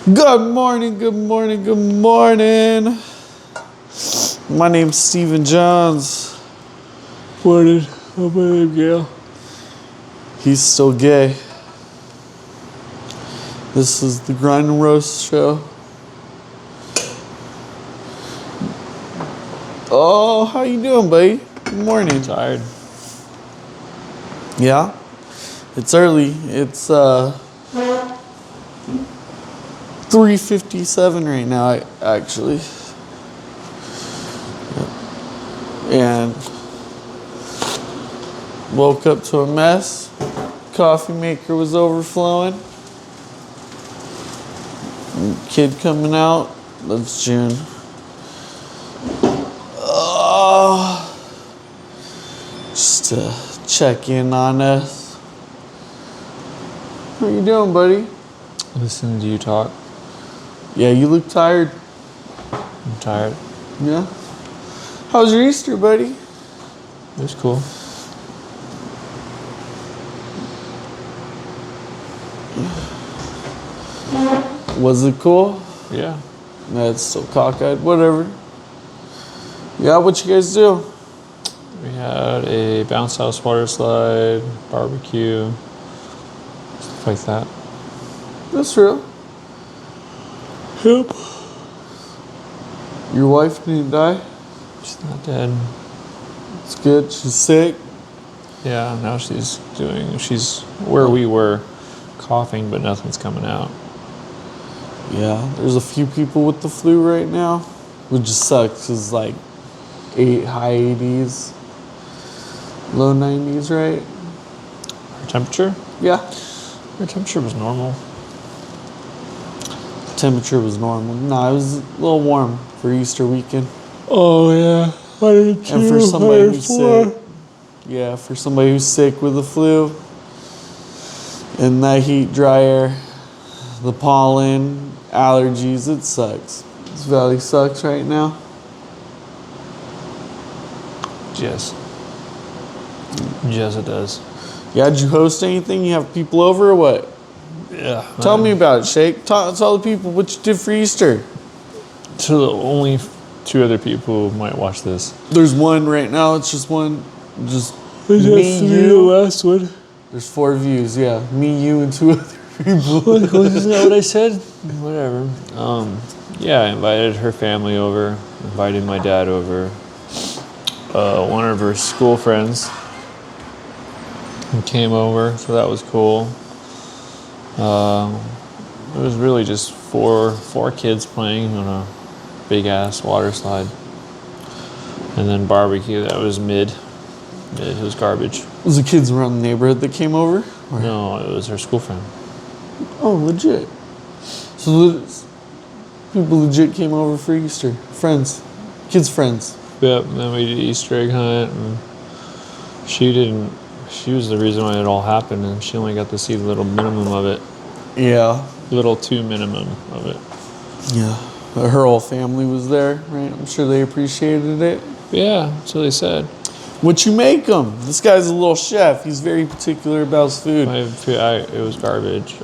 Good morning, good morning, good morning. My name's Stephen Johns. Morning. How my name, Gail? He's still gay. This is the Grind and Roast Show. Oh, how you doing, buddy? Good morning. Tired. Yeah? It's early. It's 3:57 right now, actually. And woke up to a mess. Coffee maker was overflowing. Kid coming out. That's June. Just to check in on us. How you doing, buddy? Listening to you talk. Yeah, you look tired. I'm tired. Yeah? How's your Easter, buddy? It was cool. Was it cool? Yeah. That's still cockeyed. Whatever. Yeah, what you guys do? We had a bounce house water slide, barbecue, stuff like that. That's real. Yep. Your wife didn't die? She's not dead. It's good. She's sick. Yeah, now she's where we were, coughing, but nothing's coming out. Yeah, there's a few people with the flu right now, which just sucks. It's like high 80s, low 90s, right? Her temperature? Yeah. Her temperature was normal. Temperature was normal. No, it was a little warm for Easter weekend. Oh, yeah. And for somebody who's sick. Yeah, for somebody who's sick with the flu, and that heat, dry air, the pollen, allergies, it sucks. This valley sucks right now. Yes. Yes, it does. Yeah, did you host anything? You have people over or what? Yeah. Tell me about it, Shake. Tell the people what you did for Easter. To the only two other people who might watch this. There's one right now. It's just one. Just Me, you. The last one. There's 4 views. Yeah, me, you, and 2 other people. Isn't that what I said? Whatever. Yeah, I invited her family over. Invited my dad over. One of her school friends came over, so that was cool. It was really just four kids playing on a big ass water slide, and then barbecue. That was mid. It was garbage. Was the kids around the neighborhood that came over? Or? No, it was her school friend. Oh, legit. So people legit came over for Easter. Friends. Kids' friends. Yep, and then we did Easter egg hunt, and she was the reason why it all happened, and she only got to see the little minimum of it. Yeah. Little too minimum of it. Yeah. Her whole family was there, right? I'm sure they appreciated it. Yeah, so they said. What you make them? This guy's a little chef. He's very particular about his food. It was garbage.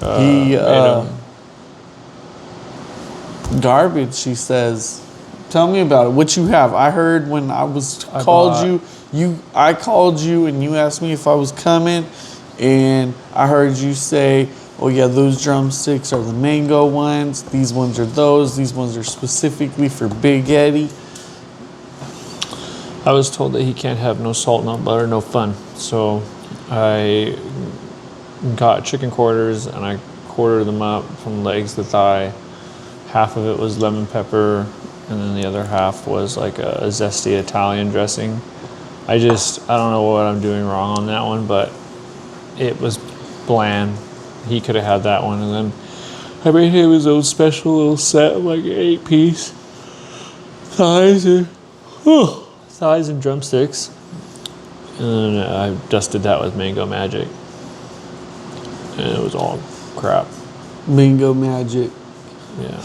Garbage, she says. Tell me about it. What you have? I heard when I called you and you asked me if I was coming, and I heard you say, "Oh yeah, those drumsticks are the mango ones. These ones are those. These ones are specifically for Big Eddie." I was told that he can't have no salt, no butter, no fun. So I got chicken quarters and I quartered them up from legs to thigh. Half of it was lemon pepper, and then the other half was like a zesty Italian dressing. I don't know what I'm doing wrong on that one, but it was bland. He could have had that one, and then I made him his own special little set, like 8-piece thighs and drumsticks, and then I dusted that with Mango Magic, and it was all crap. Mango Magic. Yeah.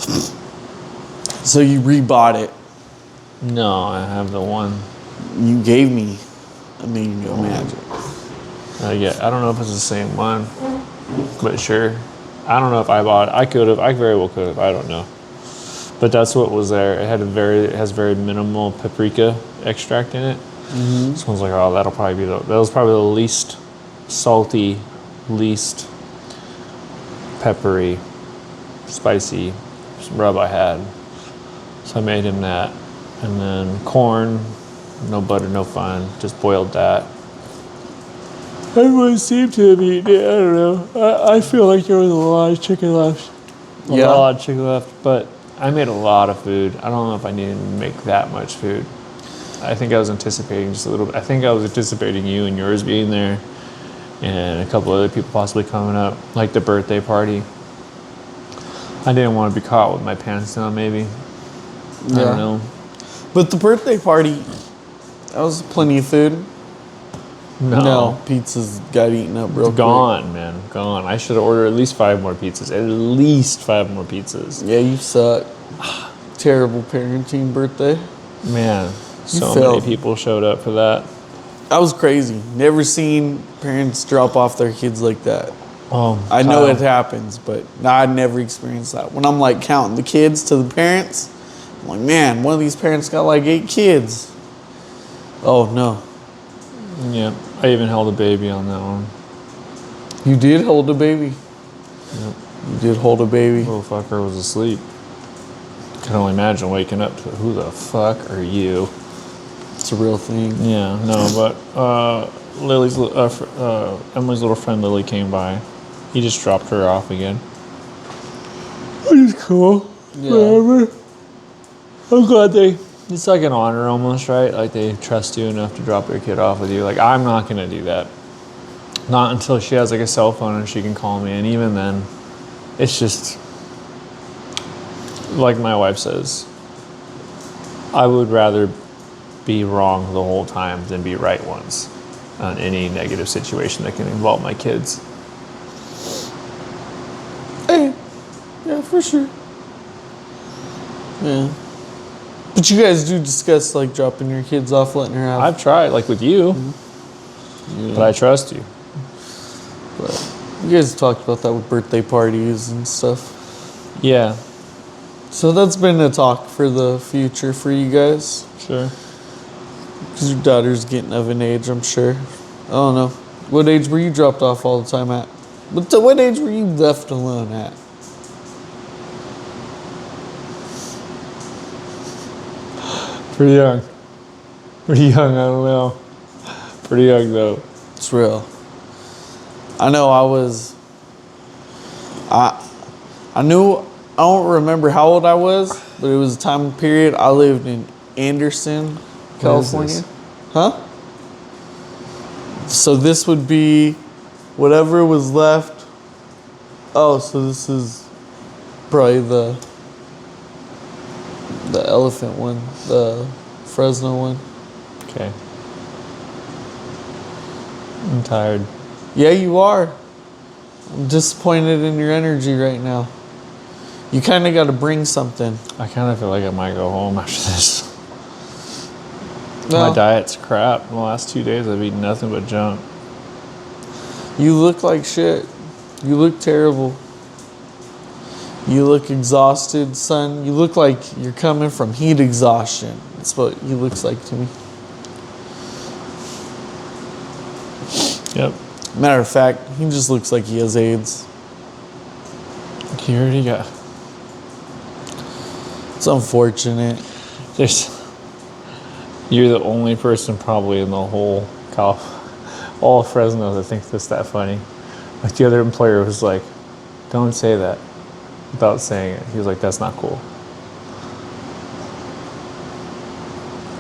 So you rebought it. No, I have the one. You gave me a Mango Magic. I don't know if it's the same one, but sure. I don't know if I bought it. I could have. I very well could have. I don't know. But that's what was there. It has very minimal paprika extract in it. Mm-hmm. So I was like, oh, that was probably the least salty, least peppery, spicy rub I had. So I made him that. And then corn, no butter, no fun. Just boiled that. Everyone seemed to have eaten it. I don't know. I feel like there was a lot of chicken left. A lot of chicken left, but I made a lot of food. I don't know if I needed to make that much food. I think I was anticipating just a little bit. I think I was anticipating you and yours being there and a couple other people possibly coming up, like the birthday party. I didn't want to be caught with my pants down, maybe. I don't know. But the birthday party, that was plenty of food. No, pizza's got eaten up real quick. Gone, man. Gone. I should have ordered at least 5 more pizzas. At least 5 more pizzas. Yeah, you suck. Terrible parenting birthday. Man, so many people showed up for that. That was crazy. Never seen parents drop off their kids like that. I know it happens, but I'd never experienced that. When I'm like counting the kids to the parents, I'm like, man, one of these parents got like 8 kids. Oh, no. Yeah, I even held a baby on that one. You did hold a baby? Yep. You did hold a baby? Little fucker was asleep. Can only imagine waking up to who the fuck are you? It's a real thing. Yeah, no, but Emily's little friend Lily came by. He just dropped her off again. Which is cool. Yeah. Whatever. I'm glad it's like an honor almost, right? Like they trust you enough to drop their kid off with you. Like I'm not gonna do that. Not until she has like a cell phone and she can call me. And even then, it's just like my wife says, I would rather be wrong the whole time than be right once on any negative situation that can involve my kids. Hey, yeah, for sure. Yeah. But you guys do discuss like dropping your kids off, letting her have. I've tried, like with you, but I trust you. But you guys talked about that with birthday parties and stuff. Yeah. So that's been a talk for the future for you guys. Sure. Because your daughter's getting of an age, I'm sure. I don't know. What age were you dropped off all the time at? What age were you left alone at? Pretty young. Pretty young, I don't know. Pretty young, though. It's real. I know I was... I don't remember how old I was, but it was a time period. I lived in Anderson, California. Huh? So this would be whatever was left. Oh, so this is probably the elephant one, the Fresno one. Okay. I'm tired. Yeah, you are. I'm disappointed in your energy right now. You kind of got to bring something. I kind of feel like I might go home after this. No. My diet's crap. The last 2 days I've eaten nothing but junk. You look like shit. You look terrible. You look exhausted, son. You look like you're coming from heat exhaustion. That's what he looks like to me. Yep. Matter of fact, he just looks like he has AIDS. You already got... It's unfortunate. You're the only person probably in the whole all of Fresno that thinks that's that funny. Like the other employer was like, don't say that without saying it. He was like, that's not cool.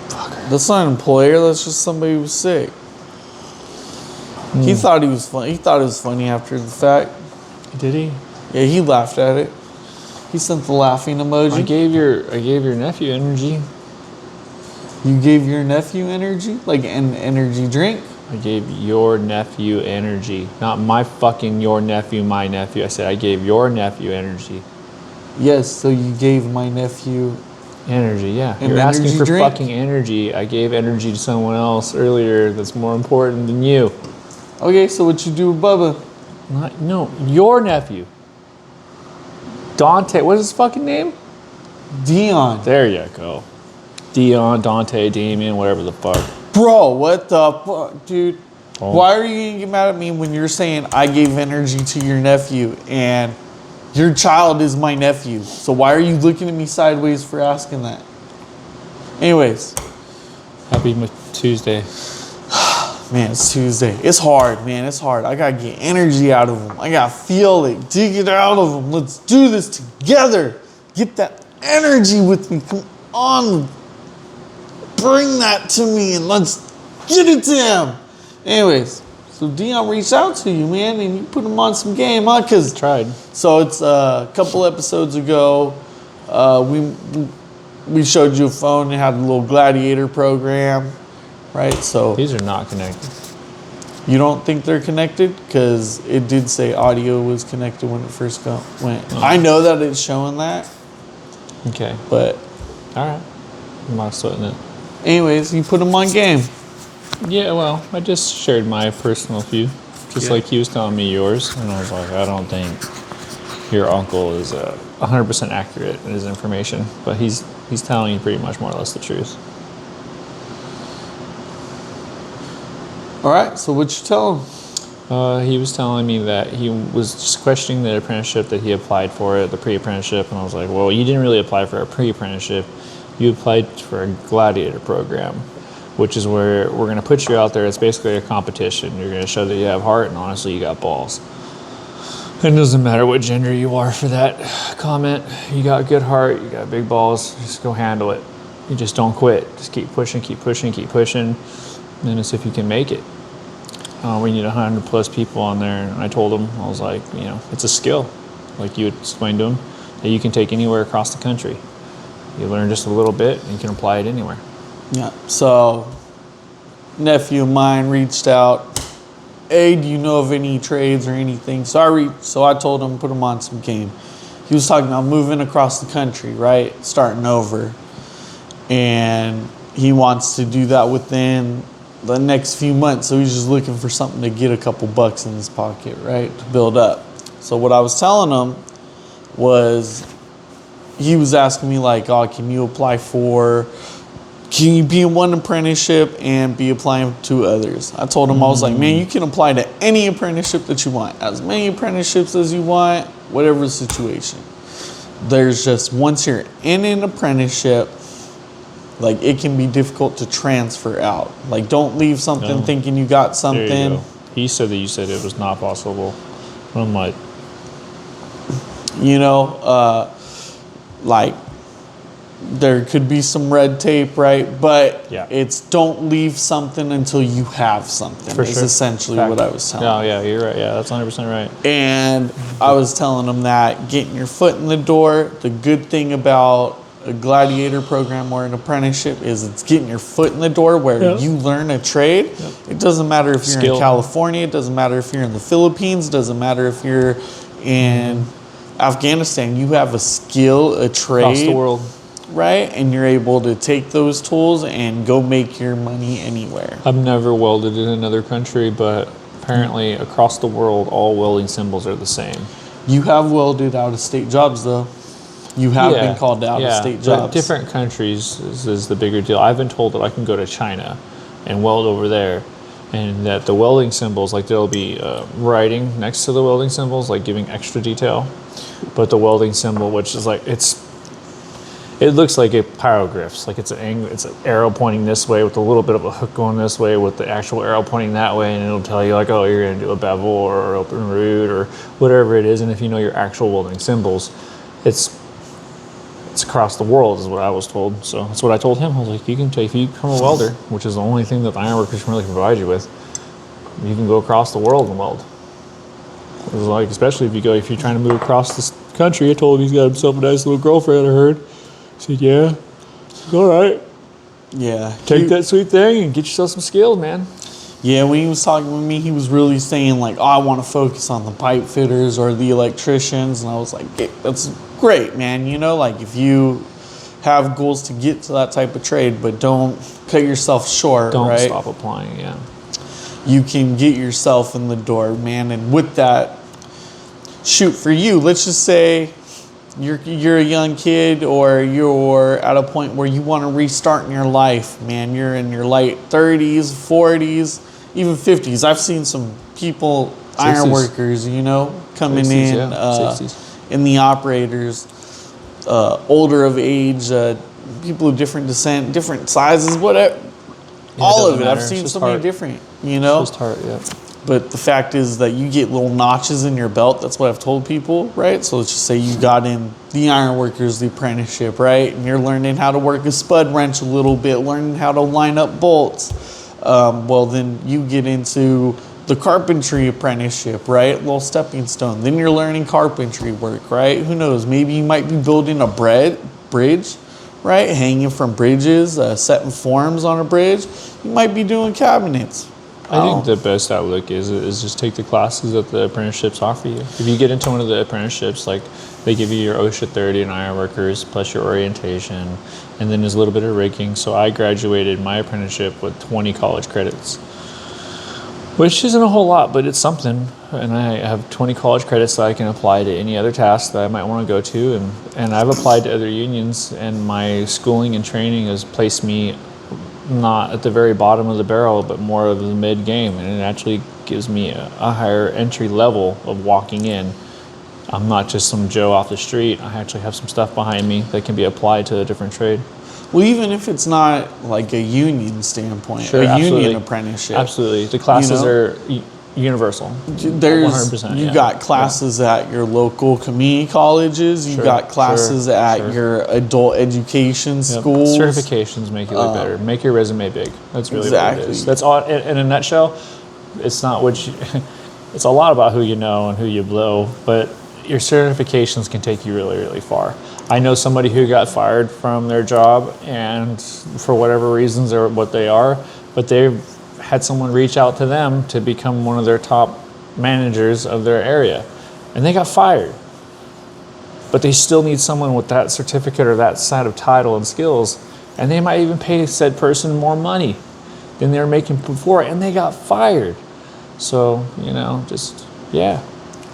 Fucker. That's not an employer, that's just somebody who was sick. He thought he was funny. He thought it was funny after the fact. Did he? Yeah, he laughed at it. He sent the laughing emoji. I gave your nephew energy. You gave your nephew energy? Like an energy drink? I gave your nephew energy. Not my fucking your nephew, my nephew. I said I gave your nephew energy. Yes, so you gave my nephew energy, yeah. An You're asking energy for drink? fucking energy. I gave energy to someone else earlier that's more important than you. Okay, so what you do with Bubba? No, your nephew. Dante, what is his fucking name? Dion. There you go. Dion, Dante, Damien, whatever the fuck. Bro, what the fuck, dude? Oh. Why are you gonna get mad at me when you're saying I gave energy to your nephew and your child is my nephew? So why are you looking at me sideways for asking that? Anyways. Happy Tuesday. Man, it's Tuesday. It's hard, man. It's hard. I gotta get energy out of them. I gotta feel it. Dig it out of them. Let's do this together. Get that energy with me. Come on. Bring that to me and let's get it to him. Anyways, so Dion reached out to you, man, and you put him on some game, huh? Cause Tried. So it's a couple episodes ago. We showed you a phone and had a little gladiator program, right? So These are not connected. you don't think they're connected? Because it did say audio was connected when it first went. Oh. I know that it's showing that, Okay. but All right. I'm not sweating it. anyways, you put them on game. Yeah, well, I just shared my personal view, just Yeah. like he was telling me yours, and I was like, I don't think your uncle is 100% accurate in his information, but he's telling you pretty much more or less the truth. All right, so what you tell him? He was telling me that he was just questioning the apprenticeship that he applied for, the pre-apprenticeship, and I was like, well, you didn't really apply for a pre-apprenticeship. You applied for a gladiator program, which is where we're going to put you out there. It's basically a competition. You're going to show that you have heart, and honestly, you got balls. It doesn't matter what gender you are for that comment. You got good heart, you got big balls, just go handle it. You just don't quit. Just keep pushing, keep pushing, keep pushing, and it's if you can make it. We need 100 plus people on there, and I told him, I was like, it's a skill, like you explained to him, that you can take anywhere across the country. You learn just a little bit, and you can apply it anywhere. Yeah, so nephew of mine reached out. Hey, do you know of any trades or anything? So I told him, put him on some game. He was talking about moving across the country, right? Starting over. And he wants to do that within the next few months. So he's just looking for something to get a couple bucks in his pocket, right? To build up. So what I was telling him was, he was asking me like, oh, can you be in one apprenticeship and be applying to others? I told him, I was like, man, you can apply to any apprenticeship that you want, as many apprenticeships as you want, whatever the situation. There's just, once you're in an apprenticeship, like it can be difficult to transfer out. Like don't leave something thinking you got something. There you go. He said that you said it was not possible. I'm like, like there could be some red tape, right? But yeah. It's don't leave something until you have something. For is sure. essentially Fact. what I was telling him. Oh, yeah, you're right. Yeah, that's 100% right. And I was telling him that getting your foot in the door, the good thing about a gladiator program or an apprenticeship is it's getting your foot in the door where you learn a trade. Yep. It doesn't matter if you're in California, it doesn't matter if you're in the Philippines, it doesn't matter if you're in Afghanistan. You have a skill, a trade. Across the world. Right? And you're able to take those tools and go make your money anywhere. I've never welded in another country, but apparently across the world, all welding symbols are the same. You have welded out-of-state jobs, though. You have been called to out-of-state jobs. Different countries is the bigger deal. I've been told that I can go to China and weld over there, and that the welding symbols, like there'll be writing next to the welding symbols, like giving extra detail. But the welding symbol, which is like, it looks like it pyroglyphs, like it's an arrow pointing this way with a little bit of a hook going this way with the actual arrow pointing that way, and it'll tell you like, oh, you're going to do a bevel or open root or whatever it is. And if you know your actual welding symbols, it's across the world is what I was told. So that's what I told him. I was like, if you become a welder, which is the only thing that the ironworkers can really provide you with, you can go across the world and weld. It was like, especially if you're trying to move across this country. I told him he's got himself a nice little girlfriend, I heard. He said, yeah, all right. Yeah. Take that sweet thing and get yourself some skills, man. Yeah, when he was talking with me, he was really saying like, oh, I want to focus on the pipe fitters or the electricians. And I was like, hey, that's great, man. Like if you have goals to get to that type of trade, but don't cut yourself short, don't right? Stop applying, yeah. You can get yourself in the door, man. And with that, shoot, for you, let's just say you're a young kid, or you're at a point where you want to restart in your life, man. You're in your late 30s, 40s, even 50s. I've seen some people, 60s. iron workers, you know, coming 60s, in, yeah. 60s. in the operators, older of age, people of different descent, different sizes, whatever. Yeah, all of doesn't it. I've matter. seen It's just so many heart. different, you know. It's just heart, yeah. But the fact is that you get little notches in your belt. That's what I've told people, right? So let's just say you got in the ironworkers, the apprenticeship, right? And you're learning how to work a spud wrench a little bit, learning how to line up bolts. Well, then you get into the carpentry apprenticeship, right? Little stepping stone. Then you're learning carpentry work, right? Who knows? Maybe you might be building a bridge, right? Hanging from bridges, setting forms on a bridge. You might be doing cabinets. I think the best outlook is just take the classes that the apprenticeships offer you. If you get into one of the apprenticeships, like they give you your OSHA 30 and ironworkers plus your orientation, and then there's a little bit of rigging. So I graduated my apprenticeship with 20 college credits, which isn't a whole lot, but it's something. And I have 20 college credits that I can apply to any other task that I might want to go to. And I've applied to other unions, and my schooling and training has placed me not at the very bottom of the barrel, but more of the mid game, and it actually gives me a higher entry level of walking in. I'm not just some Joe off the street. I actually have some stuff behind me that can be applied to a different trade. Well, even if it's not like a union standpoint, Sure, a absolutely. union apprenticeship. Absolutely, the classes You know? are universal. There's 100%, you yeah. got classes at your local community colleges. You Sure, got classes sure, at sure. your adult education Yep. schools. Certifications make you look better. Make your resume big. That's really what it Exactly. is. That's all. In a nutshell, it's not what you. It's a lot about who you know and who you blow, but your certifications can take you really, really far. I know somebody who got fired from their job, and for whatever reasons or what they are, but they've had someone reach out to them to become one of their top managers of their area, and they got fired. But they still need someone with that certificate or that side of title and skills, and they might even pay said person more money than they were making before, and they got fired. So, just, yeah.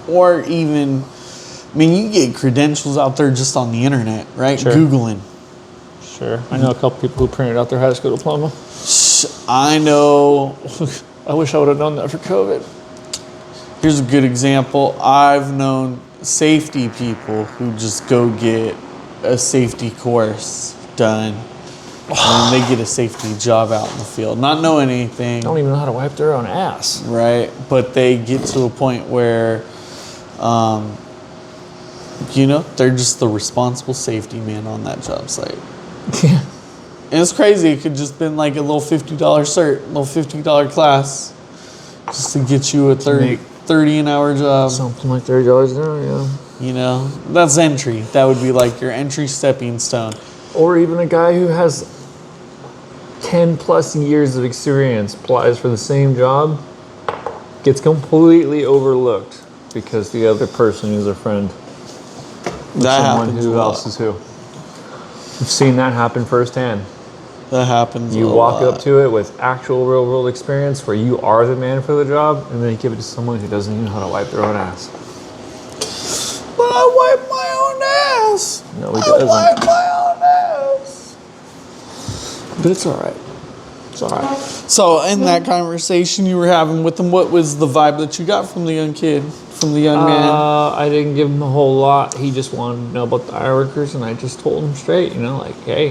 Or even, I mean, you get credentials out there just on the internet, right? Sure. Googling. Sure. I know a couple people who printed out their high school diploma. I know. I wish I would have known that for COVID. Here's a good example. I've known safety people who just go get a safety course done, and they get a safety job out in the field, not knowing anything. Don't even know how to wipe their own ass. Right, but they get to a point where, they're just the responsible safety man on that job site. Yeah. And it's crazy. It could just been like a little $50 cert, little $50 class, just to get you a 30 an hour job. Something like $30 an hour, yeah. That's entry. That would be like your entry stepping stone. Or even a guy who has 10 plus years of experience applies for the same job, gets completely overlooked because the other person is a friend. That Someone happens who a lot. else is who. I've seen that happen firsthand. That happens. You a walk lot. up to it with actual real world experience where you are the man for the job, and then you give it to someone who doesn't even know how to wipe their own ass. But I wipe my own ass. No, he I doesn't. wipe my own ass. But it's all right. It's all right. So, in that conversation you were having with him, what was the vibe that you got from the young kid, from the young man? I didn't give him a whole lot. He just wanted to know about the ironworkers, and I just told him straight, hey,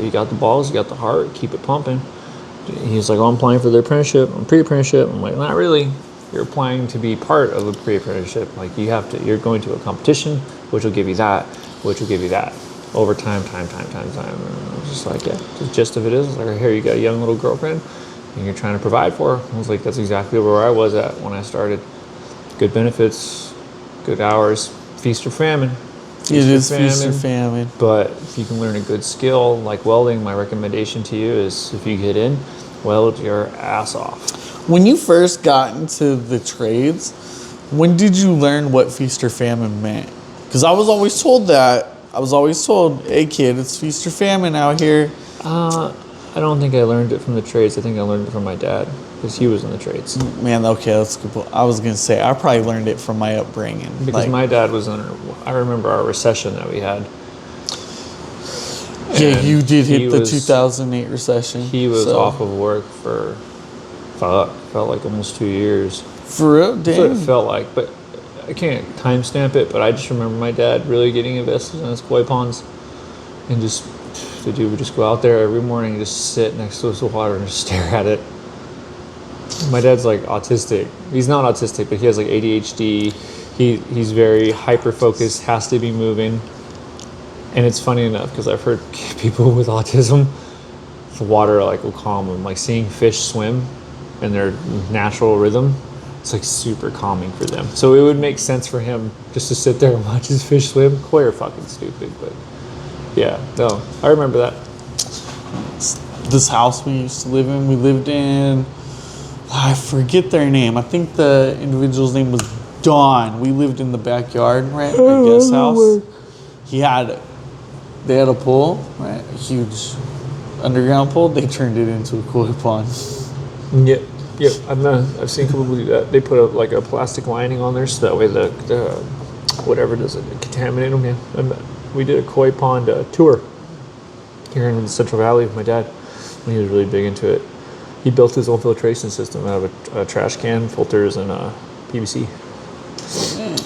you got the balls, you got the heart, keep it pumping. He's like, I'm applying for the apprenticeship, I'm pre-apprenticeship. I'm like, not really. You're applying to be part of a pre-apprenticeship. Like, you're going to a competition, which will give you that, which will give you that. Over time. And I was just like, yeah, the gist of it is, like, here you got a young little girlfriend, and you're trying to provide for her. I was like, that's exactly where I was at when I started. Good benefits, good hours, feast or famine. It is feast or famine. But if you can learn a good skill like welding, my recommendation to you is if you get in, weld your ass off. When you first got into the trades, when did you learn what feast or famine meant? Because I was always told that. I was always told, hey kid, it's feast or famine out here. I don't think I learned it from the trades. I think I learned it from my dad. because he was in the trades. Man, okay, that's a good point. I was gonna say I probably learned it from my upbringing. Because my dad was in. I remember our recession that we had. Yeah, And you did hit the was- 2008 recession. He was so- off of work for felt like almost 2 years. For real, That's what it damn. felt like, but I can't timestamp it. But I just remember my dad really getting invested in his koi ponds, and just the dude would just go out there every morning and just sit next to the water and just stare at it. My dad's like autistic. He's not autistic, but he has like ADHD. He's very hyper focused, has to be moving. And it's funny enough because I've heard people with autism, the water like will calm them. Like seeing fish swim in their natural rhythm, it's like super calming for them. So it would make sense for him just to sit there and watch his fish swim. Koi are fucking stupid, but yeah, no, I remember that. This house we used to live in, we lived in, I forget their name. I think the individual's name was Don. We lived in the backyard, right? My guest house. They had a pool, right? A huge underground pool. They turned it into a koi pond. Yep. I've seen people do that. They put like a plastic lining on there so that way the whatever doesn't contaminate them. Yeah. And we did a koi pond tour here in the Central Valley with my dad when he was really big into it. He built his own filtration system out of a trash can, filters, and PVC.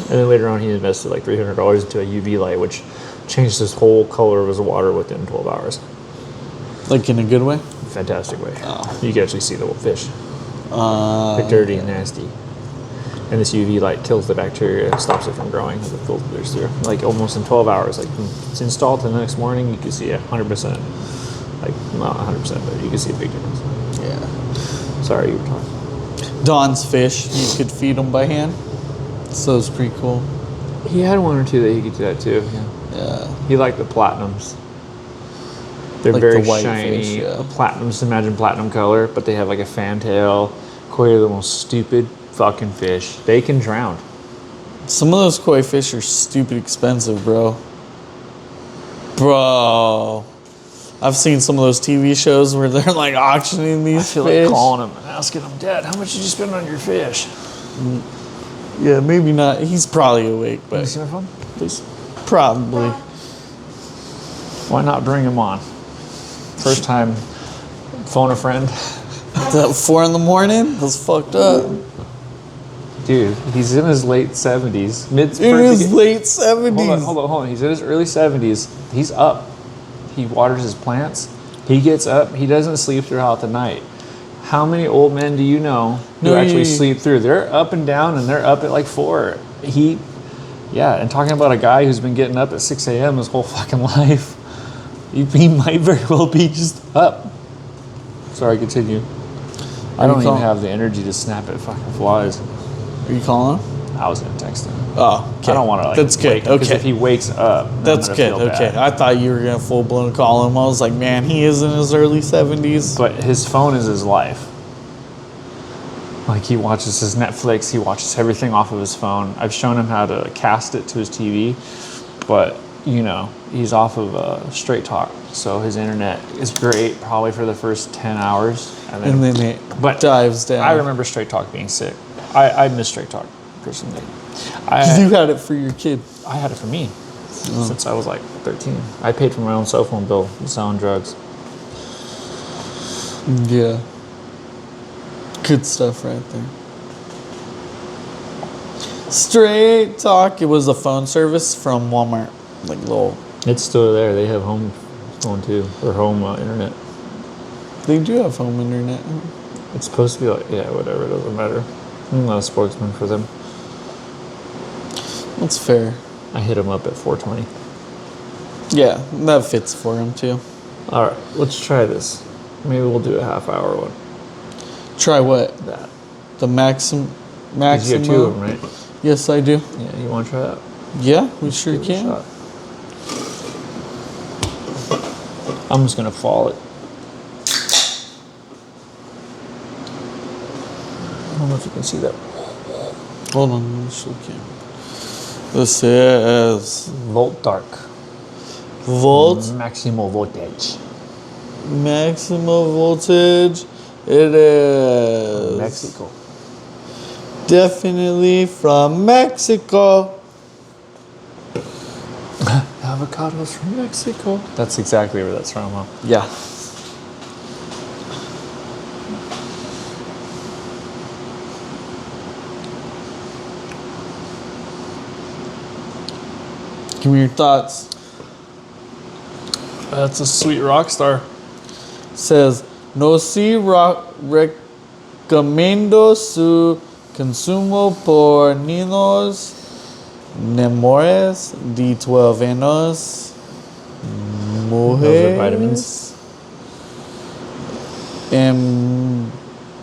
And then later on, he invested like $300 into a UV light, which changed his whole color of his water within 12 hours. Like in a good way? Fantastic way. Oh. You can actually see the fish. They're dirty and nasty. And this UV light kills the bacteria and stops it from growing as it filters through. Like almost in 12 hours. Like from it's installed to the next morning, you can see 100%. Like not 100%, but you can see a big difference. Yeah. Sorry, you were talking. Don's fish, you could feed them by hand. So it's pretty cool. He had one or two that he could do that too. Yeah. Yeah. He liked the platinums. They're Like very the white shiny. fish, yeah. Platinums, imagine platinum color, but they have like a fantail. Koi are the most stupid fucking fish. They can drown. Some of those koi fish are stupid expensive, bro. Bro. I've seen some of those TV shows where they're like auctioning these I feel fish. like calling him and asking him, Dad, how much did you spend on your fish? Yeah, maybe not. He's probably awake, Can you but see my phone, please? probably. Why not bring him on? First time phone a friend. At 4 a.m? That's fucked up. Dude, he's in his late 70s. In his late 70s. Hold on. He's in his early 70s. He's up. He waters his plants. He gets up. He doesn't sleep throughout the night. How many old men do you know who actually sleep through? They're up and down, and they're up at like 4. And talking about a guy who's been getting up at 6 a.m. his whole fucking life. He might very well be just up. Sorry, continue. I don't even have the energy to snap at fucking flies. Are you calling him? I was gonna text him. Oh, okay. I don't want to. Like, That's good. wake him, 'cause Okay. if he wakes up, then That's I'm good. gonna feel Okay. bad. I thought you were going to full blown call him. I was like, man, he is in his early 70s. But his phone is his life. Like he watches his Netflix, he watches everything off of his phone. I've shown him how to cast it to his TV, but he's off of Straight Talk, so his internet is great probably for the first 10 hours, And then it dives down. I remember Straight Talk being sick. I miss Straight Talk personally. You had it for your kid. I had it for me since I was like 13. I paid for my own cell phone bill selling drugs. Yeah. Good stuff right there. Straight Talk. It was a phone service from Walmart. Like little. It's still there. They have home phone too, or home internet. They do have home internet. It's supposed to be like, whatever, it doesn't matter. I'm not a spokesman for them. That's fair. I hit them up at 420. Yeah, that fits for him too. All right, let's try this. Maybe we'll do a half-hour one. Try what? That. The maximum. You have 2 of them, right? Yes, I do. Yeah, you want to try that? Yeah, we sure Give it a can. shot. I'm just gonna fall it. I don't know if you can see that. Hold on, let me show you. This is Volt Dark. volt, Maximal voltage. maximum voltage, It is Mexico. definitely from Mexico. Avocados from Mexico. That's exactly where that's from, huh? Yeah. Give me your thoughts. That's a sweet rock star. Says, no si recomiendo su consumo por niños menores de 12 años, mujeres, vitamins.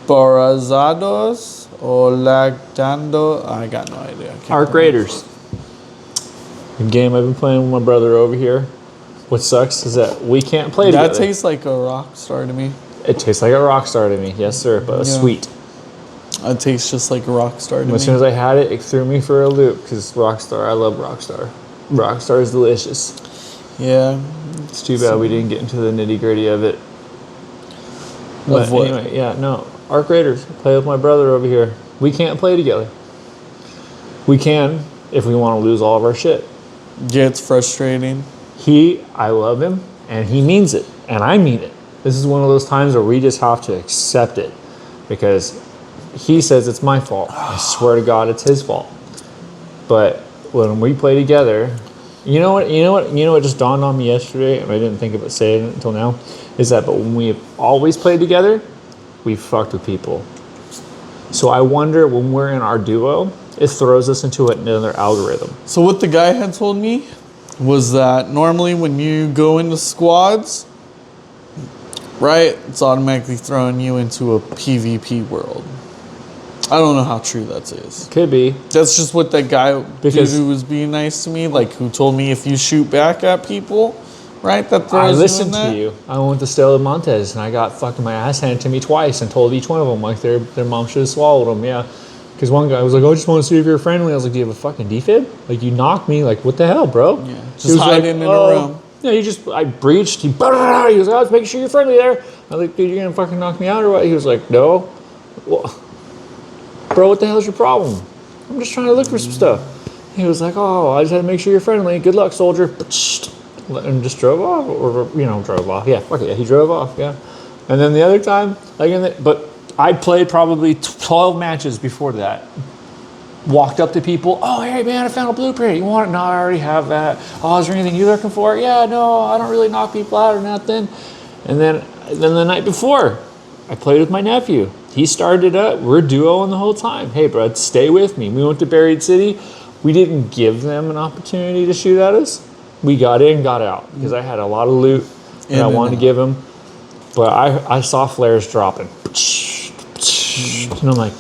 embarazados o lactando. I got no idea. I can't Arc Raiders. A game I've been playing with my brother over here. What sucks is that we can't play together. That tastes like a rock star to me. It tastes like a rock star to me, yes sir, but sweet. It tastes just like a rock star to me. As soon as I had it, it threw me for a loop because Rockstar, I love Rockstar. Rockstar is delicious. Yeah. It's too bad we didn't get into the nitty gritty of it. But Of what? anyway, yeah, no. Arc Raiders, play with my brother over here. We can't play together. We can if we want to lose all of our shit. Yeah, it's frustrating. I love him, and he means it, and I mean it. This is one of those times where we just have to accept it because he says it's my fault. I swear to God, it's his fault. But when we play together, you know what just dawned on me yesterday, and I didn't think of it saying it until now, is that but when we always play together, we fucked with people. So I wonder when we're in our duo, it throws us into another algorithm. So what the guy had told me was that normally when you go into squads, right, it's automatically throwing you into a PvP world. I don't know how true that is. Could be. That's just what that guy Because- dude who was being nice to me, like who told me if you shoot back at people, right, that throws I you in listened that. to you. I went to Stella Montez and I got fucking my ass handed to me twice and told each one of them like their mom should have swallowed them. Yeah. Because one guy was like, "Oh, I just want to see if you're friendly." I was like, "Do you have a fucking defib? Like you knocked me? Like what the hell, bro?" Yeah, He just was hiding in a room. Yeah, I breached. He was like, "Oh, let's make sure you're friendly there." I was like, "Dude, you're gonna fucking knock me out or what?" He was like, "No." Well, bro, what the hell's your problem? I'm just trying to look for some stuff. He was like, "Oh, I just had to make sure you're friendly. Good luck, soldier." And just drove off, or drove off. Yeah, fuck it. Yeah, he drove off. Yeah, and then the other time, but I played probably 12 matches before that. Walked up to people. "Oh, hey man, I found a blueprint. You want it?" "No, I already have that." "Oh, is there anything you're looking for?" "Yeah, no, I don't really knock people out or nothing." And then the night before, I played with my nephew. He started it up. We're duoing the whole time. "Hey, bro, stay with me." We went to Buried City. We didn't give them an opportunity to shoot at us. We got in, got out because I had a lot of loot that I wanted to give them. But I saw flares dropping. And I'm like,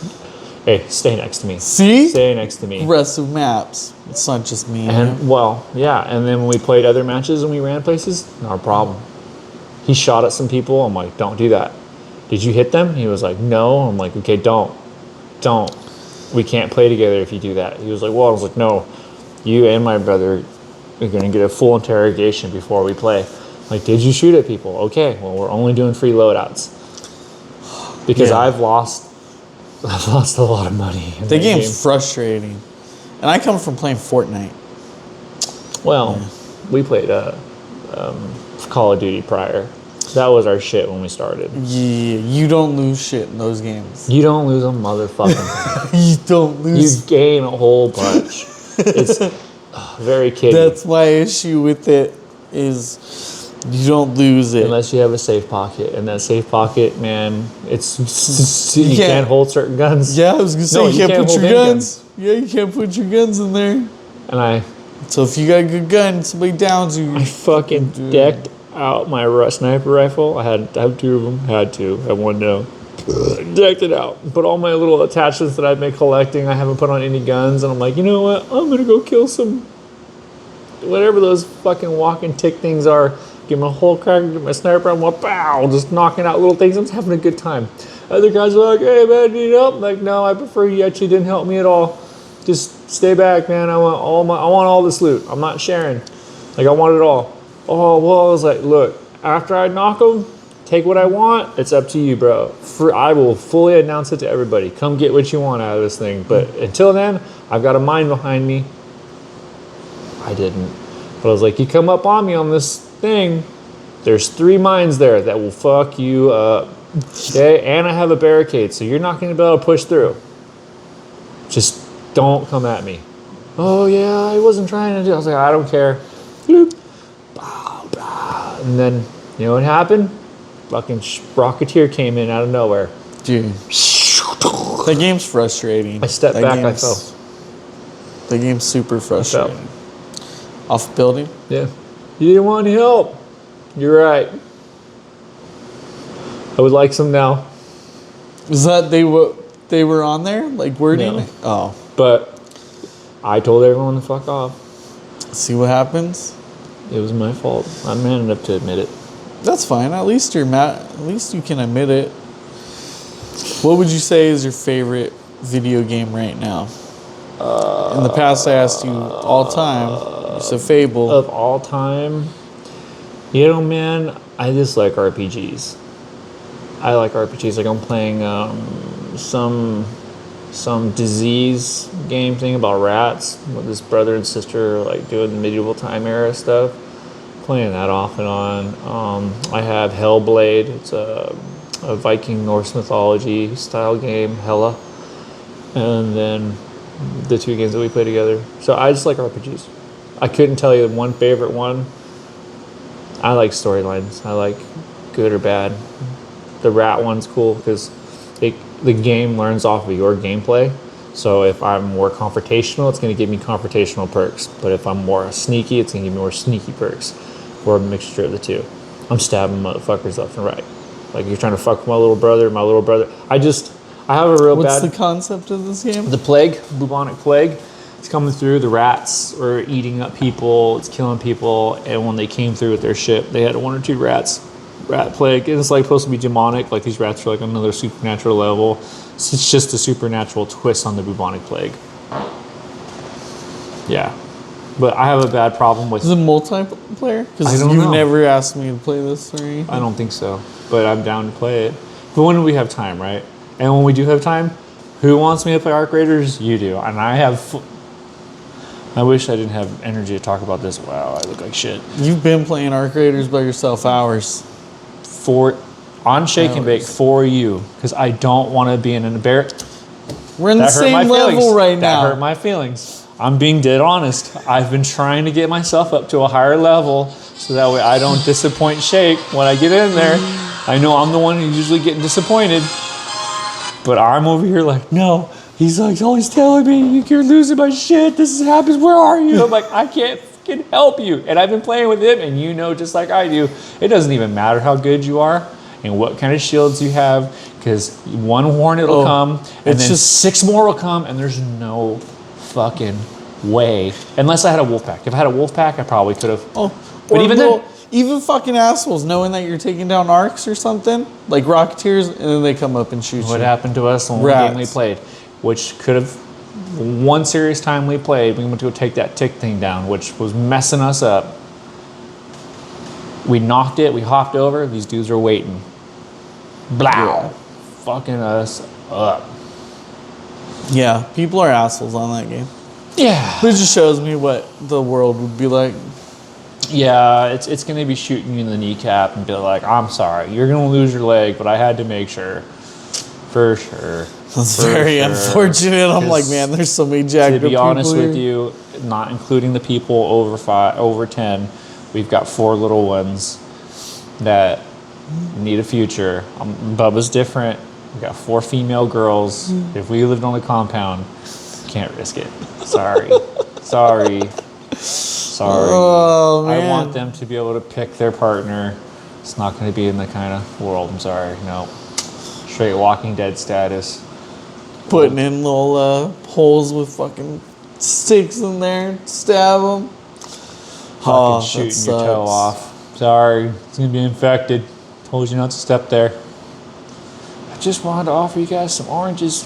"Hey, stay next to me. See? Stay next to me." Aggressive maps. It's not just me. And well, yeah. And then when we played other matches and we ran places, no problem. He shot at some people. I'm like, "Don't do that." "Did you hit them?" He was like, "No." I'm like, "Okay, don't. We can't play together if you do that." He was like, "Well," I was like, "No, you and my brother are going to get a full interrogation before we play." Like, "Did you shoot at people?" "Okay, well, we're only doing free loadouts." Because Yeah. I've lost a lot of money. In The that game's game. frustrating. And I come from playing Fortnite. Well, we played Call of Duty prior. That was our shit when we started. Yeah, you don't lose shit in those games. You don't lose a motherfucking You don't thing. lose. You gain a whole bunch. It's very kiddie. That's my issue with it is you don't lose it. Unless you have a safe pocket. And that safe pocket, man, you can't hold certain guns. Yeah, I was gonna say No, you can't put hold your any guns. Yeah, you can't put your guns in there. And So if you got a good gun, somebody downs you. I fucking decked out my sniper rifle. I have two of them. Had one now. Decked it out. Put all my little attachments that I've been collecting. I haven't put on any guns. And I'm like, you know what? I'm going to go kill some, whatever those fucking walking tick things are. Give them a whole crack, get my sniper, I'm like, pow, just knocking out little things. I'm just having a good time. Other guys are like, "Hey man, need help?" I'm like, "No, I prefer you actually didn't help me at all. Just stay back, man. I want all this loot. I'm not sharing. Like I want it all." "Oh, well," I was like, "Look, after I knock them, take what I want. It's up to you, bro. I will fully announce it to everybody. Come get what you want out of this thing. But until then, I've got a mine behind me. I didn't. But I was like, you come up on me on this thing, there's 3 mines there that will fuck you up. Okay, and I have a barricade, so you're not going to be able to push through. Just don't come at me. Oh yeah, I wasn't trying to do. I was like, I don't care. Bloop. Bow, bow. And then you know what happened? Fucking Rocketeer came in out of nowhere. Dude, that game's frustrating. I stepped back. I fell. The game's super frustrating. Off building? Yeah. You didn't want any help. You're right. I would like some now. Is that they were on there? Like wording? No. Oh. But I told everyone to fuck off. See what happens? It was my fault. I'm man enough to admit it. That's fine. At least you're mad. At least you can admit it. What would you say is your favorite video game right now? In the past, I asked you all time. You said Fable. Of all time, you know, man, I just like RPGs. I like RPGs. Like I'm playing some disease game thing about rats with this brother and sister, like doing the medieval time era stuff. Playing that off and on. I have Hellblade. It's a Viking Norse mythology style game, Hella. And then the 2 games that we play together. So I just like RPGs. I couldn't tell you one favorite one. I like storylines. I like good or bad. The rat one's cool because the game learns off of your gameplay. So if I'm more confrontational, it's going to give me confrontational perks. But if I'm more sneaky, it's going to give me more sneaky perks. Or a mixture of the 2. I'm stabbing motherfuckers left and right. Like you're trying to fuck with my little brother. I have a real bad... What's the concept of this game? The plague, bubonic plague. It's coming through. The rats are eating up people. It's killing people. And when they came through with their ship, they had 1 or 2 rat plague. And it's like supposed to be demonic. Like these rats are like another supernatural level. So it's just a supernatural twist on the bubonic plague. Yeah. But I have a bad problem with... Is it multiplayer? Because you've never asked me to play this or anything. I don't think so. But I'm down to play it. But when do we have time, right? And when we do have time, who wants me to play Arc Raiders? You do. And I have... I wish I didn't have energy to talk about this. Wow, I look like shit. You've been playing Arc Raiders by yourself hours. On Shake and Bake for you. Because I don't want to be in an embarrassment. We're in the same level right now. That hurt my feelings. I'm being dead honest. I've been trying to get myself up to a higher level so that way I don't disappoint Shake when I get in there. I know I'm the one who's usually getting disappointed. But I'm over here like, no. He's like always telling me, you're losing my shit. This happens. Where are you? I'm like, I can't fucking help you. And I've been playing with him, and you know just like I do, it doesn't even matter how good you are and what kind of shields you have, because 1 hornet will come, and then just 6 more will come, and there's no fucking way. Unless I had a wolf pack. If I had a wolf pack, I probably could have. But even then, even fucking assholes knowing that you're taking down arcs or something, like Rocketeers, and then they come up and shoot you. What happened to us on the game we played, which could have, one serious time we played, we went to go take that tick thing down, which was messing us up. We knocked it, we hopped over, these dudes are waiting. Blow. Yeah. Fucking us up. Yeah, people are assholes on that game. Yeah. But it just shows me what the world would be like. Yeah, it's going to be shooting you in the kneecap and be like, I'm sorry, you're going to lose your leg, but I had to make sure. For sure. That's very unfortunate. I'm like, man, there's so many jacked up people. To be honest here. with you, not including the people over 10, we've got 4 little ones that need a future. Bubba's different. We got 4 female girls. If we lived on the compound, can't risk it. Sorry. Sorry. Oh, man. I want them to be able to pick their partner. It's not going to be in the kind of world. I'm sorry. No. Straight Walking Dead status. Putting in little holes with fucking sticks in there. Stab them. Fucking shooting your toe off. Sorry. It's going to be infected. Told you not to step there. I just wanted to offer you guys some oranges.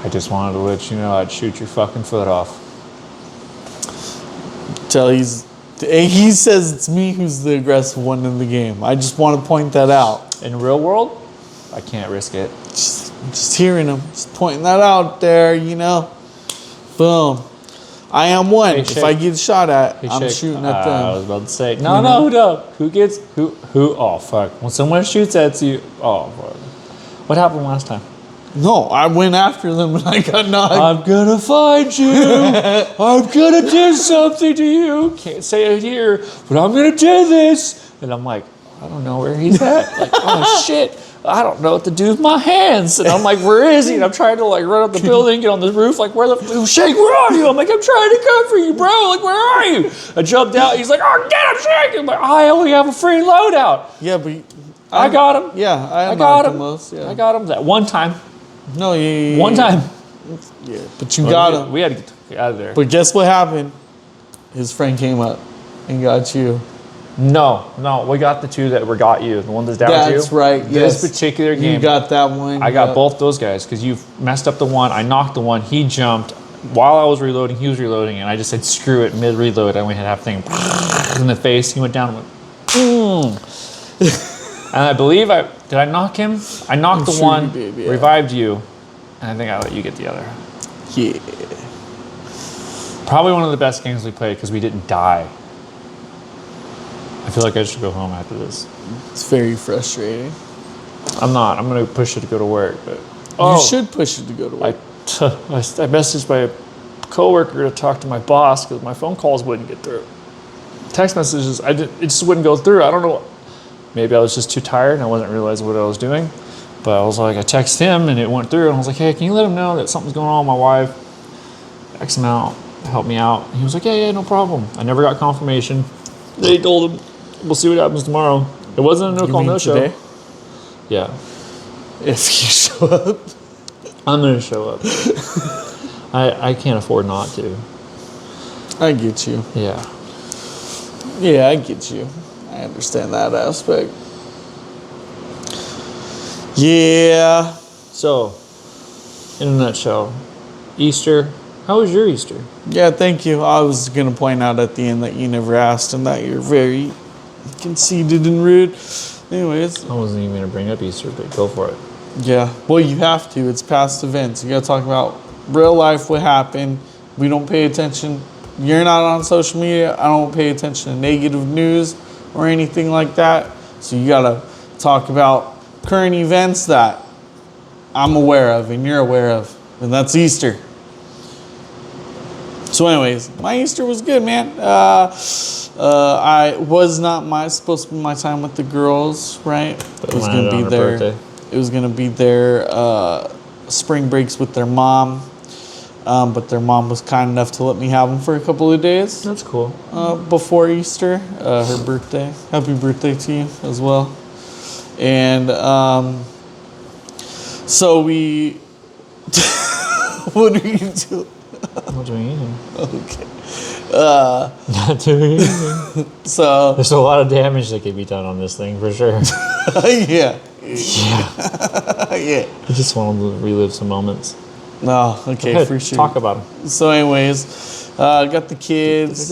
I just wanted to let you know I'd shoot your fucking foot off. Till he's He says it's me who's the aggressive one in the game. I just want to point that out. In the real world, I can't risk it. Just hearing him, just pointing that out there, you know. Boom. I am one. Hey, if I get shot at, I'm Shake. shooting at them. I was about to say, no. Who gets, who, oh, fuck. When someone shoots at you, oh, fuck. What happened last time? No, I went after them and I got knocked. I'm gonna find you. I'm gonna do something to you. Can't say it here, but I'm gonna do this. And I'm like, I don't know where he's at. Like, oh shit, I don't know what to do with my hands. And I'm like, where is he? And I'm trying to like run up the building, get on the roof. Like, Shake, where are you? I'm like, I'm trying to come for you, bro. Like, where are you? I jumped out. He's like, oh, get him, Shake. I'm like, I only have a free loadout. Yeah, but I got him. Yeah, I got him. Most, yeah. I got him that one time. No, yeah. One time. Yeah, but you got him. We had to get out of there. But guess what happened? His friend came up and got you. No, we got the two that got you. The one that's down with you. That's right. This yes. particular game. You got that one. I got both those guys because you messed up the one. I knocked the one. He jumped while I was reloading. He was reloading, and I just said, "Screw it!" Mid reload, I went and had thing in the face. He went down and went. And I believe did I knock him? I knocked the one, you did, yeah. revived you, and I think I let you get the other. Yeah. Probably one of the best games we played because we didn't die. I feel like I should go home after this. It's very frustrating. I'm not. I'm going to push it to go to work. But you should push it to go to work. I messaged my coworker to talk to my boss because my phone calls wouldn't get through. Text messages, it just wouldn't go through. I don't know. Maybe I was just too tired and I wasn't realizing what I was doing. But I was like, I texted him and it went through. And I was like, hey, can you let him know that something's going on with my wife? X him out, help me out. And he was like, yeah, no problem. I never got confirmation. They told him, we'll see what happens tomorrow. It wasn't a no call, no show. Today? Yeah. If you show up. I'm going to show up. I can't afford not to. I get you. Yeah. Yeah, I get you. I understand that aspect. Yeah. So, in a nutshell, Easter. How was your Easter? Yeah, thank you. I was going to point out at the end that you never asked and that you're very conceited and rude. Anyways. I wasn't even going to bring up Easter, but go for it. Yeah. Well, you have to. It's past events. You got to talk about real life, what happened. We don't pay attention. You're not on social media. I don't pay attention to negative news or anything like that. So you got to talk about current events that I'm aware of and you're aware of. And that's Easter. So anyways, my Easter was good, man. I was not supposed to be my time with the girls, right? It was going to be their birthday. It was going to be their spring breaks with their mom. But their mom was kind enough to let me have them for a couple of days. That's cool. Before Easter, her birthday. Happy birthday to you as well. And so we... What are you doing? Not doing anything. Okay. Not doing anything. So... There's a lot of damage that could be done on this thing, for sure. Yeah. Yeah. I just wanted to relive some moments. No, okay, ahead, for sure. Talk about them. So anyways, got the kids.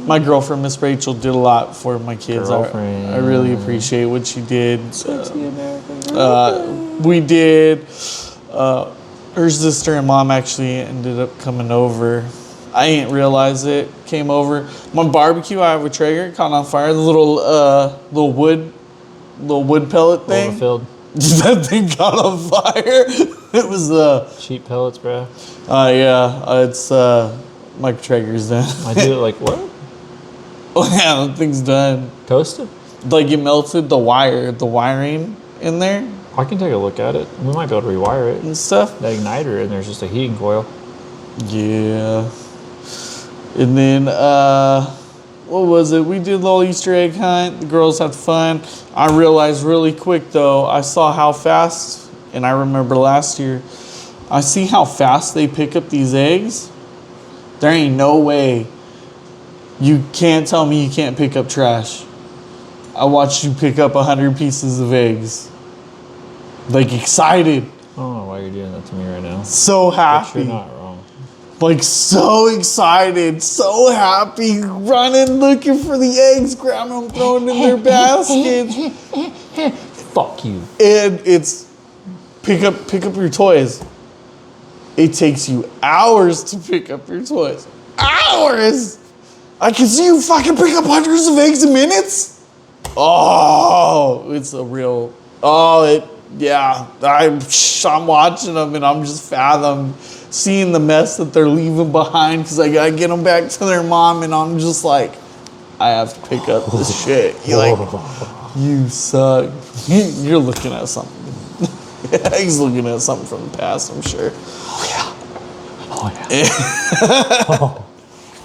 My girlfriend, Miss Rachel, did a lot for my kids. I really appreciate what she did. Sexy American girlfriend. We did. Her sister and mom actually ended up coming over. I didn't realize it. Came over. My barbecue, I have a Traeger, caught on fire. The little wood pellet thing. Overfilled. That thing caught on fire. It was cheap pellets, bro. Yeah, it's Mike Traeger's done. I do it like what? Oh yeah, the thing's done. Toasted? Like it melted the wiring in there. I can take a look at it. We might be able to rewire it and stuff. The igniter, and there's just a heating coil. Yeah. And then what was it? We did a little Easter egg hunt. The girls had fun. I realized really quick though, I saw how fast, and I remember last year, I see how fast they pick up these eggs. There ain't no way. You can't tell me you can't pick up trash. I watched you pick up 100 pieces of eggs. Like excited. I don't know why you're doing that to me right now. So happy. But you're not wrong. Like so excited, so happy, running, looking for the eggs, grabbing them, throwing in their baskets. Fuck you. And it's pick up your toys. It takes you hours to pick up your toys. Hours! I can see you fucking pick up hundreds of eggs in minutes. Oh, it's a real. Yeah. I'm watching them and I'm just seeing the mess that they're leaving behind because I gotta get them back to their mom, and I'm just like, I have to pick up this shit. You're like, you suck. You're looking at something. He's looking at something from the past, I'm sure. Oh yeah.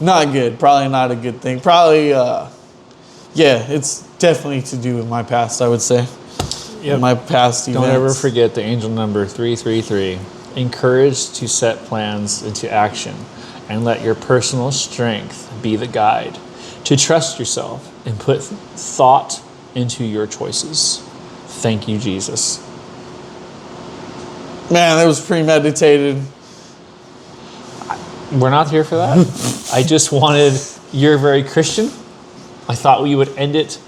Not good. Probably not a good thing. Probably, it's definitely to do with my past, I would say. Yep. My past events. Don't ever forget the angel number 333. Encourage to set plans into action and let your personal strength be the guide. To trust yourself and put thought into your choices. Thank you, Jesus. Man, that was premeditated. We're not here for that. I just wanted, you're very Christian. I thought we would end it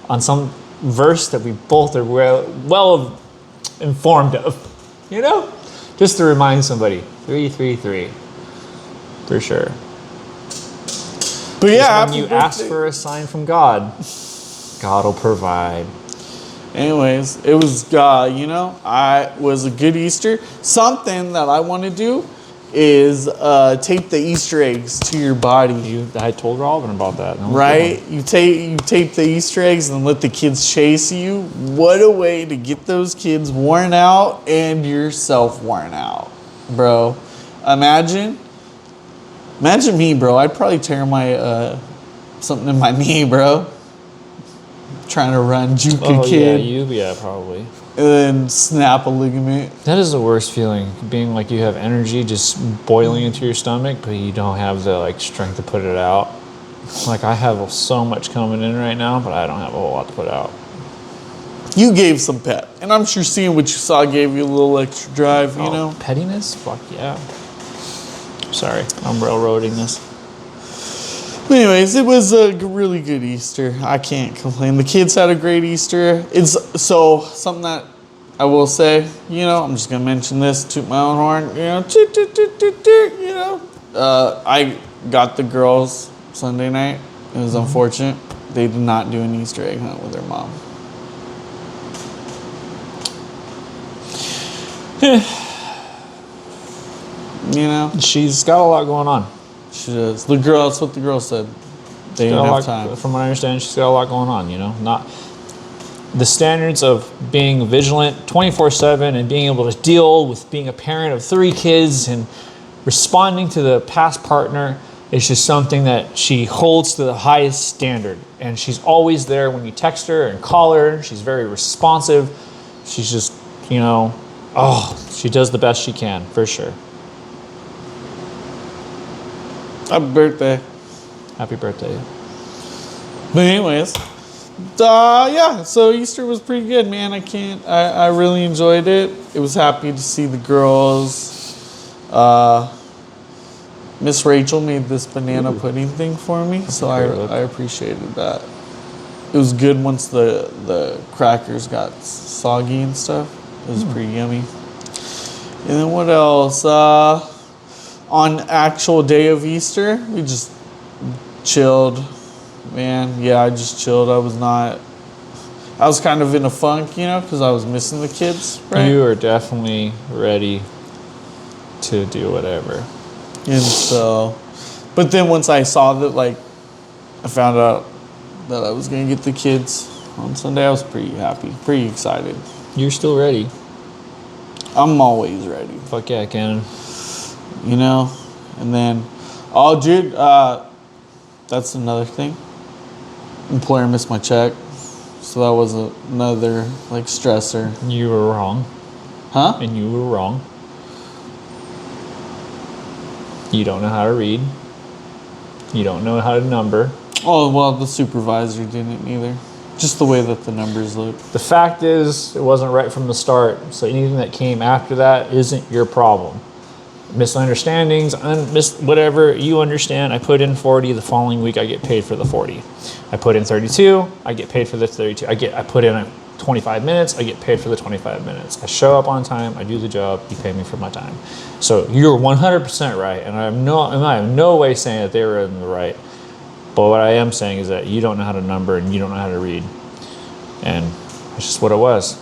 on some verse that we both are well informed of. You know? Just to remind somebody. 333. For sure. But yeah, when you ask for a sign from God, God will provide. Anyways, it was, I was a good Easter. Something that I want to do is tape the Easter eggs to your body. I told Robin about that. Right? You tape the Easter eggs and let the kids chase you. What a way to get those kids worn out and yourself worn out, bro. Imagine me, bro. I'd probably tear my something in my knee, bro. Trying to run, juke a kid. Yeah, probably. And then snap a ligament. That is the worst feeling, being like you have energy just boiling into your stomach, but you don't have the strength to put it out. Like I have so much coming in right now, but I don't have a whole lot to put out. You gave some pep, and I'm sure seeing what you saw gave you a little extra drive, you know? Pettiness? Fuck yeah. Sorry, I'm railroading this. Anyways, it was a really good Easter. I can't complain. The kids had a great Easter. It's so something that I will say, I'm just gonna mention this, toot my own horn, I got the girls Sunday night. It was unfortunate. They did not do an Easter egg hunt with their mom. She's got a lot going on. She does. That's what the girl said. They didn't have time. From what I understand, she's got a lot going on, Not the standards of being vigilant 24/7 and being able to deal with being a parent of 3 kids and responding to the past partner is just something that she holds to the highest standard. And she's always there when you text her and call her. She's very responsive. She's just, she does the best she can, for sure. Happy birthday. Happy birthday. But anyways, so Easter was pretty good, man. I really enjoyed it. It was happy to see the girls. Miss Rachel made this banana pudding thing for me, so I appreciated that. It was good once the crackers got soggy and stuff. It was pretty yummy. And then what else? On actual day of Easter, we just chilled, man. Yeah, I just chilled. I was kind of in a funk, because I was missing the kids, right? You are definitely ready to do whatever. And so, but then once I saw that, I found out that I was going to get the kids on Sunday, I was pretty happy, pretty excited. You're still ready. I'm always ready. Fuck yeah, Cannon. And then, dude, that's another thing. Employer missed my check, so that was another stressor. You were wrong. Huh? And you were wrong. You don't know how to read. You don't know how to number. Oh, well, the supervisor didn't either. Just the way that the numbers look. The fact is, it wasn't right from the start, so anything that came after that isn't your problem. misunderstandings, whatever you understand. I put in 40. The following week, I get paid for the 40. I put in 32. I get paid for the 32. I put in 25 minutes. I get paid for the 25 minutes. I show up on time. I do the job. You pay me for my time. So you're 100% right, and I have no way saying that they were in the right. But what I am saying is that you don't know how to number and you don't know how to read, and that's just what it was.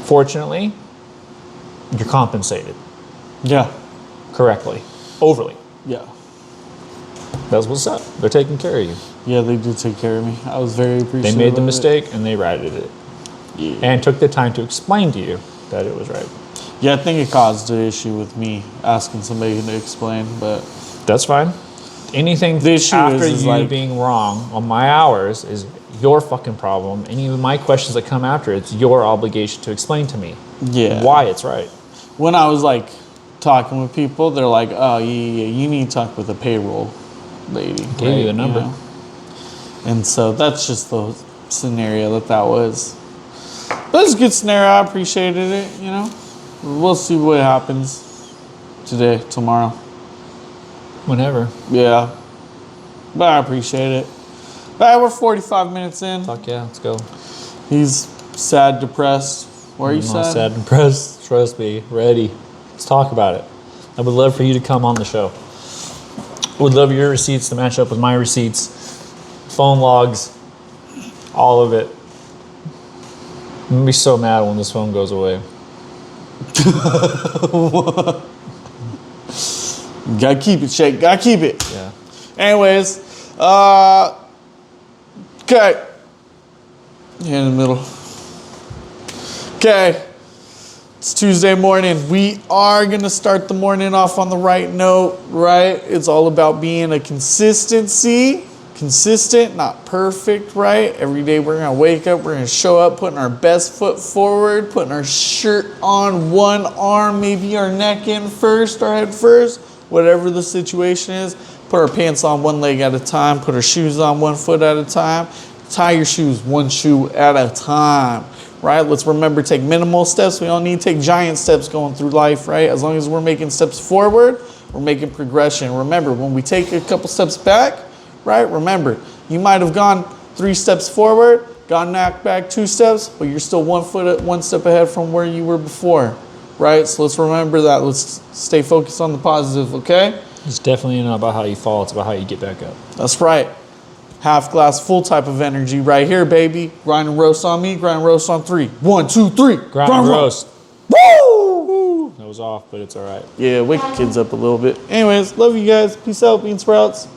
Fortunately, you're compensated. Yeah. Correctly. Overly. Yeah. That's what's up. They're taking care of you. Yeah, they did take care of me. I was very appreciative. They made the mistake and they righted it. Yeah. And took the time to explain to you that it was right. Yeah, I think it caused an issue with me asking somebody to explain, but That's fine. Anything the issue after is you like, being wrong on my hours is your fucking problem. Any of my questions that come after, it's your obligation to explain to me why it's right. When I was like talking with people, they're like, "Oh, yeah, you need to talk with a payroll lady." Gave you the number. know? And so that's just the scenario that was. But it's a good scenario. I appreciated it. We'll see what happens today, tomorrow. Whenever. Yeah, but I appreciate it. All right, we're 45 minutes in. Fuck yeah, let's go. He's sad, depressed. Why are you I'm not sad? sad and depressed. Trust me. Ready. Let's talk about it. I would love for you to come on the show. Would love your receipts to match up with my receipts, phone logs, all of it. I'm gonna be so mad when this phone goes away. Gotta keep it, Shake. Gotta keep it. Yeah. Anyways, okay. In the middle. Okay. It's Tuesday morning. We are gonna start the morning off on the right note, right? It's all about being a consistency. Consistent, not perfect, right? Every day we're gonna wake up, we're gonna show up, putting our best foot forward, putting our shirt on one arm, maybe our neck in first, our head first, whatever the situation is. Put our pants on one leg at a time, put our shoes on one foot at a time. Tie your shoes one shoe at a time, right? Let's remember, take minimal steps. We don't need to take giant steps going through life, right? As long as we're making steps forward, we're making progression. Remember, when we take a couple steps back, right? Remember, you might have gone 3 steps forward, got knocked back 2 steps, but you're still one step ahead from where you were before, right? So let's remember that. Let's stay focused on the positive, okay? It's definitely not about how you fall. It's about how you get back up. That's right. Half glass full type of energy right here, baby. Grind and roast on me, grind and roast on 3. 1, 2, 3. Grind and roast. Woo! That was off, but it's all right. Yeah, wake the kids up a little bit. Anyways, love you guys. Peace out, Bean Sprouts.